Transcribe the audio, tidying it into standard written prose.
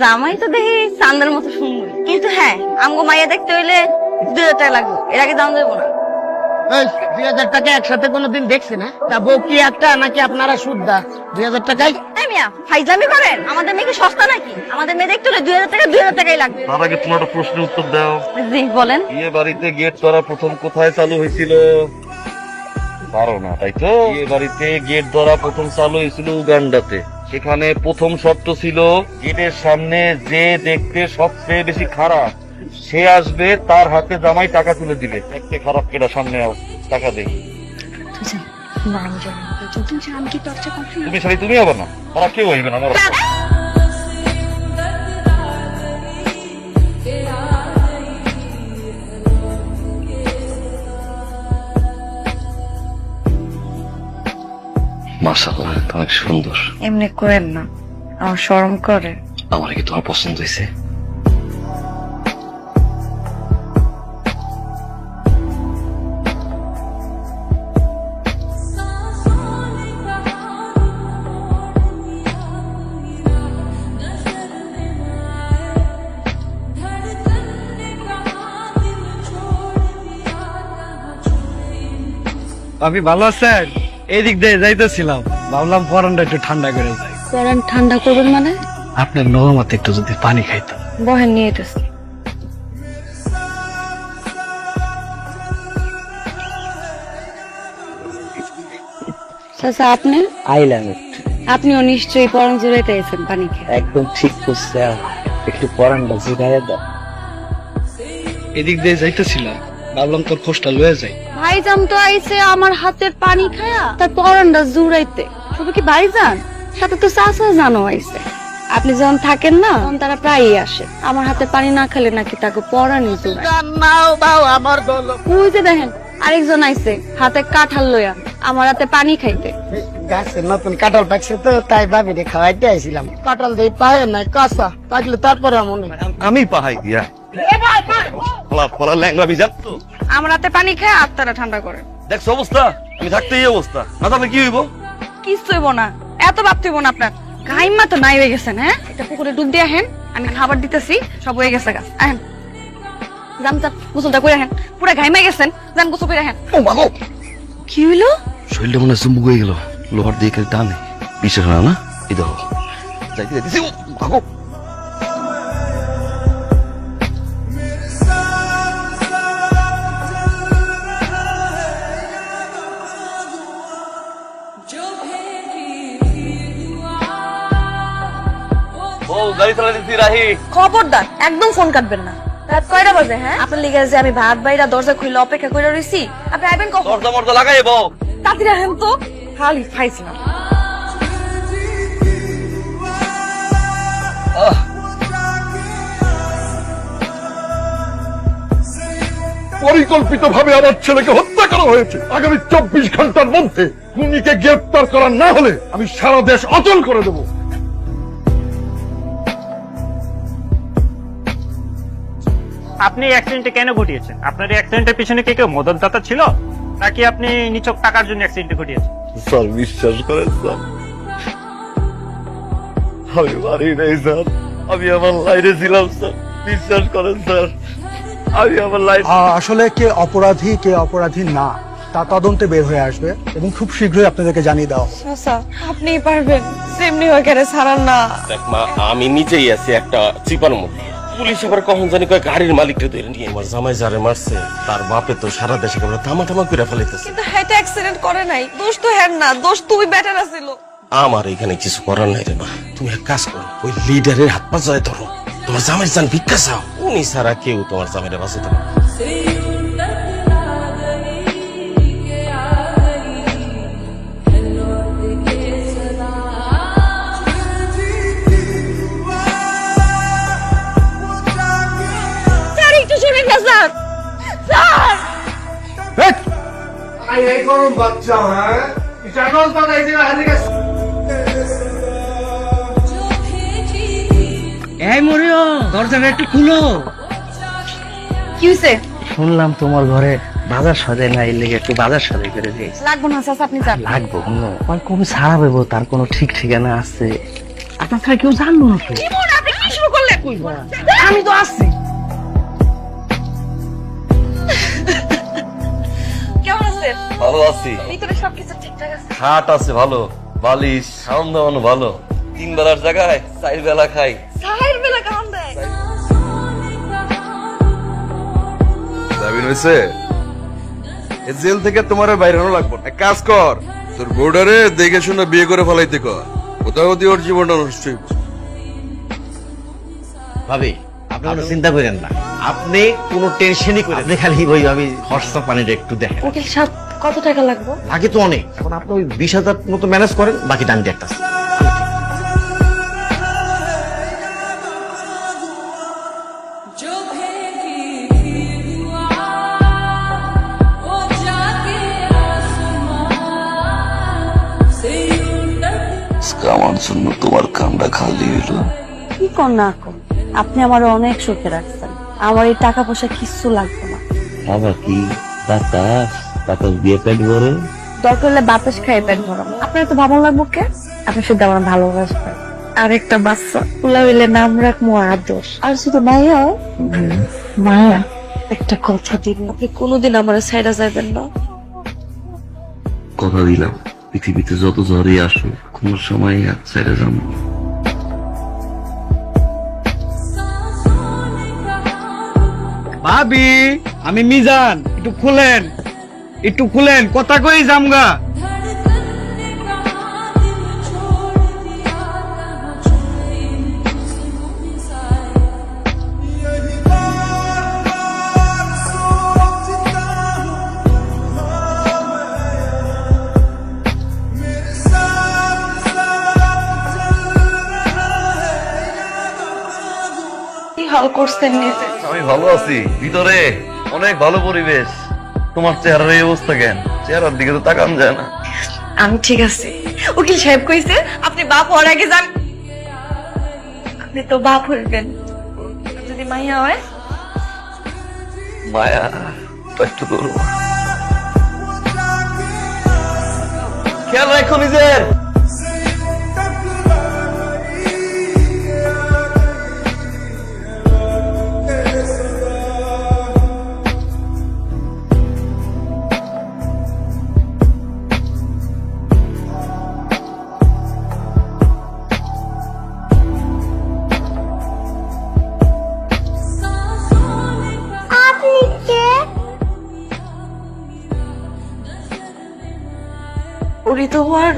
জামাই তো দেখি চান্দের মতো সুন্দর, কিন্তু হ্যাঁ আমগো মাইয়া দেখতে হইলে 2000 টাকা লাগবে, এর আগে দাম দেবো না। 2000 টাকা একসাথে কোনোদিন দেখছি না। তা বউ কি একটা নাকি আপনারা সুদ্ধা? 2000 টাকায় ফাইজলামি করেন? আমাদের মেয়ে কি সস্তা নাকি? আমাদের মেয়ে দেখতে হলে 2000 টাকাই লাগবে। তার আগে তোমার একটা প্রশ্নের উত্তর দাও। জি বলেন। বিয়ে বাড়িতে গেট ধরা প্রথম কোথায় চালু হয়েছিল? পারো না তাই তো? বিয়ে বাড়িতে গেট ধরা প্রথম চালু হয়েছিল উগান্ডাতে। সেখানে প্রথম শর্ত ছিল গেটের সামনে যে দেখতে সবচেয়ে বেশি খারাপ সে আসবে, তার হাতে জামাই টাকা তুলে দিবে। দেখতে খারাপ কেটা সামনে আও, টাকা দেই। তুমি শাড়ি তুমি হবে না, তারা কেউ হইবে না। আমার মাশাআল্লাহ, অনেক সুন্দর। এমনি করেন না, আমার শরম করে। আমার কি তোমার পছন্দ হয়েছে? আপনি ভালো আছেন? এই দিক দিয়ে যাইতেছিলাম, ভাবলাম পরানটা একটু ঠান্ডা করে যাই। পরান ঠান্ডা করবেন মানে? আপনার নরমাতে একটু যদি পানি খাইতাম। বহেন নিয়ে যেতেছি। চাচা আপনি? আইলাম আপনিও নিশ্চয়ই পরান জুড়াইতে এসেছেন পানি খেয়ে। একদম ঠিক করছে, একটু পরানটা জিগাইয়া দাও। এদিক দিয়ে যাইতেছিলাম, ভাবলাম তোর খোঁজটা লয়ে যাই। ভাইজান তো আইছে আমার হাতের পানি খায়া তার পরানটা জুড়াইতে। শুধু কি ভাইজান, সাথে তো চাচা জানো আইছে। আপনি যখন থাকেন না তখন তারা প্রায়ই আসে। আমার হাতে পানি না খেলে নাকি তাকে পরানি জুড়ায়। নাও দাও আমার গল। ওই যে দেখেন আরেকজন আইছে হাতে কাঁঠাল লইয়া আমার হাতে পানি খাইতে। গাছের নতুন কাঁঠাল পাকছে তো, তাই ভাবিরে খাওয়াইতে আইছিলাম। কাঁঠাল দিয়ে পায়ে নাই, কাঁচা পাকলে তারপরে মনে আমি পাহাই দিয়া ফলা ল্যাংরা ভিজাত তো। আমার হাতে পানি খায় আত্মারা ঠান্ডা করে। দেখছো অবস্থা? আমি থাকতে এই অবস্থা, না তাহলে কি হইব? কিছু হইব না, এত ভাবতে হইব না আপনার। গাইমা তো নাই হয়ে গেছেন। হ্যাঁ, এটা পুকুরে ডুব দিয়ে আহেন, আমি খাবার দিতেছি, সব হয়ে গেছে গা। আহেন যান যান, গোসলটা করে আহেন। পুরা গাইমা গেছেন, যান গোসল করে আহেন। ও মাগো, কি হইলো? শরীরটা মনে চুম্বুক হয়ে গেল। লোহার দিয়ে টানে বিশ্বাস হয় না। এই দেখো যাইতে যাইতেছি। ও মাগো, গাড়ি চালা দিচ্ছি রাহি। খবরদার একদম ফোন কাটবেন না। রাত কয়টা বাজে? হ্যাঁ, আপনার লিগে যে আমি ভাত বাইরা দরজা খুলে অপেক্ষা করে রইছি, আপনি আইবেন কখন? দরজা মরজা লাগাই বউ। তাড়াতাড়ি রাখেন তো, খালি ফাইছিলাম। পরিকল্পিত ভাবে আমার ছেলেকে হত্যা করা হয়েছে। আগামী 24 ঘন্টার মধ্যে খুনিকে গ্রেফতার করা না হলে আমি সারা দেশ অচল করে দেব। আপনি অ্যাক্সিডেন্টে কেন ঘটিয়েছেন? আপনার অ্যাক্সিডেন্টের পিছনে কে কেউ মদতদাতা ছিল, নাকি আপনি নিছক টাকার জন্য অ্যাক্সিডেন্টে ঘটিয়েছেন? স্যার বিশ্বাস করেন স্যার, আমি মারি নাই স্যার, আমি আমার লাইনে ছিলাম স্যার। বিশ্বাস করেন স্যার, আমি আমার লাইন। আসলে কে অপরাধী কে অপরাধী না তা তদন্তে বের হয়ে আসবে এবং খুব শীঘ্রই আপনাদেরকে জানিয়ে দেওয়া হবে। চাচা আপনিই পারবেন, সেমনি হয়ে গেলে ছাড়ান না। দেখ মা, আমি নিজেই আছি একটা চিপার মধ্যে। পুলিশ আবার কখন জানি কয় গাড়ির মালিককে ধরে নিয়ে। আমার জামাই যারে মারছে তার বাপে তো সারা দেশে কেবল থামা করে ফেলাইতেছে। কিন্তু হ্যাঁ অ্যাক্সিডেন্ট করে নাই, দোষ তো হ্যাঁ না, দোষ তুই বেটার আছিল। আমার এখানে কিছু করার নাই রে মা। তুমি এক কাজ করো, ওই লিডারের হাত পা জয় ধরো, তোমার জামাই জান ভিক্ষা চাও। উনি ছাড়া কেউ তোমার জামাইরে বাঁচাতে পারে না। এই মরিও, দরজাটা একটু খুলো। কি হইছে? শুনলাম তোমার ঘরে বাজার সদাই নাই, লেগে একটু বাজার সদাই করে দিয়েছে। লাগবো না চাচা, আপনি যান। লাগবো কবে ছাড়া পাবো তার কোনো ঠিক ঠিকানা আছে? আপনার ছাড়া কেউ জানলো না তো। কইবা আমি তো আসছি। কেমন আছেন? ভালো আছি। ভিতরে সবকিছু ঠিকঠাক আছে? খাট আছে ভালো, বালিশ, খাওয়ান দাওয়ানো ভালো। 3 বেলার জায়গায় 4 বেলা খাই। সাহের বেলা কেমন দেয়? দাবি হয়েছে এ জেল থেকে তোমার বাইরে হনো লাগবো না। এক কাজ কর, তোর বোর্ডারে দেখে শুনে বিয়ে করে ফেলাইতে কর, কোথাও দিয়ে ওর জীবনটা নষ্ট হইব। ভাবি আপনি কোনো চিন্তা করেন না, আপনি কোনো টেনশনই করেন না। আপনি খালি ওই আমি খরচা পানিটা একটু দেখেন। উকিল সাহেব কত টাকা লাগবে? বাকি তো অনেক, এখন আপনি ওই 20,000 মতো ম্যানেজ করেন, বাকি ডান দিয়ে একটা আমার জন্য তোমার কামটা খালি হইলো। কি কর না কর, আপনি আমার অনেক সুখে রাখছেন। আমার এই টাকা পয়সা কিচ্ছু লাগবে না। আবার কি বাতাস বাতাস দিয়ে পেট ভরে? দরকার হলে বাতাস খাই পেট ভরাম। আপনার তো ভালো লাগবো কে? আপনি শুধু আমার ভালোবাসবেন। আর একটা বাচ্চা পোলা হইলে নাম রাখবো আদর্শ। আর শুধু মায়া, মায়া একটা কথা দিন, আপনি কোনোদিন আমার সাইডা যাবেন না। কথা দিলাম, পৃথিবীতে যত ঝড়ই আসুক কোন সময় হাত ছেড়ে যাবো। ভাবি আমি মিজান, একটু খুলেন, একটু খুলেন, কথা কই জামগা। কি হাল করছেন নিজে? আমি ভালো আছি, ভিতরে অনেক ভালো পরিবেশ। তোমার চেহারার এই অবস্থা কেন? চেহারার দিকে তো তাকান যায় না। আমি ঠিক আছি। উকিল সাহেব কইছে আপনি বাপ হওয়ার আগে যান। আপনি তো বাপ হইবেন যদি মাইয়া হয়। মায়া একটু করবো, খেয়াল রাখো নিজের। উনি তোমার